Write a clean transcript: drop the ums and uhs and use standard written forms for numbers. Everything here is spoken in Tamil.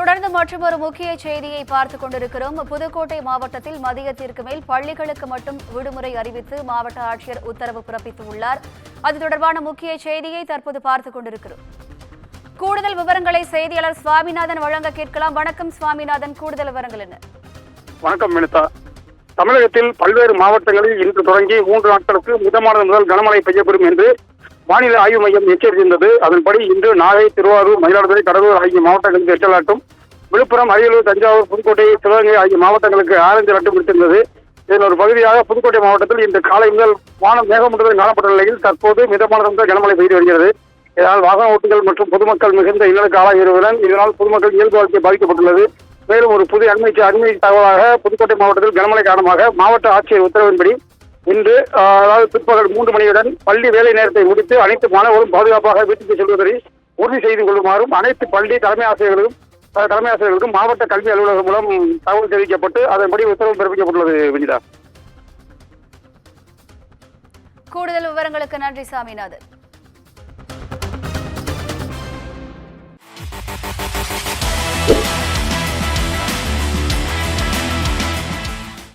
தொடர்ந்து மற்றொரு முக்கிய செய்தியை பார்த்துக் கொண்டிருக்கிறோம். புதுக்கோட்டை மாவட்டத்தில் மதியத்திற்கு மேல் பள்ளிகளுக்கு மட்டும் விடுமுறை அறிவித்து மாவட்ட ஆட்சியர் உத்தரவு பிறப்பித்துள்ளார். அது தொடர்பான முக்கிய செய்தியை தற்போது பார்த்துக் கொண்டிருக்கிறோம். கூடுதல் விவரங்களை செய்தியாளர் சுவாமிநாதன் வழங்க கேட்கலாம். வணக்கம் சுவாமிநாதன், கூடுதல் விவரங்கள் என்ன? வணக்கம் வினிதா. தமிழகத்தில் பல்வேறு மாவட்டங்களில் இன்று தொடங்கி 3 நாட்களுக்கு மிதமானது முதல் கனமழை பெய்யக்கூடும் என்று வானிலை ஆய்வு மையம் எச்சரித்திருந்தது. அதன்படி இன்று நாகை, திருவாரூர், மயிலாடுதுறை, கடலூர் ஆகிய மாவட்டங்களுக்கு ரெட் அலர்ட்டும், விழுப்புரம், அரியலூர், தஞ்சாவூர், புதுக்கோட்டை, சிவகங்கை ஆகிய மாவட்டங்களுக்கு ஆரஞ்சு அலர்ட்டும் விடுத்திருந்தது. இதன் ஒரு பகுதியாக புதுக்கோட்டை மாவட்டத்தில் இன்று காலை முதல் வானம் மேகமூட்டத்துடன் காணப்பட்ட நிலையில் தற்போது மிதமானது முதல் கனமழை பெய்து வருகிறது. இதனால் வாகன ஓட்டிகள் மற்றும் பொதுமக்கள் மிகுந்த இன்னலுக்கு ஆளாகியுள்ளனர். இதனால் பொதுமக்கள் இயல்பு வாழ்க்கை பாதிக்கப்பட்டுள்ளது. மேலும் ஒரு புதிய அண்மை தகவலாக புதுக்கோட்டை மாவட்டத்தில் கனமழை காரணமாக மாவட்ட ஆட்சியர் உத்தரவின்படி இன்று அதாவது பிற்பகல் 3 மணியுடன் பள்ளி வேலை நேரத்தை முடித்து அனைத்து மாணவர்களும் பாதுகாப்பாக வீட்டுக்கு செல்வதை உறுதி செய்து கொள்ளுமாறும் அனைத்து பள்ளி தலைமை ஆசிரியர்களுக்கும் மாவட்ட கல்வி அலுவலகம் மூலம் தகவல் தெரிவிக்கப்பட்டு அதன்படி உத்தரவு பிறப்பிக்கப்பட்டுள்ளது. வினிதா, கூடுதல் விவரங்களுக்கு நன்றி சாமிநாதன்.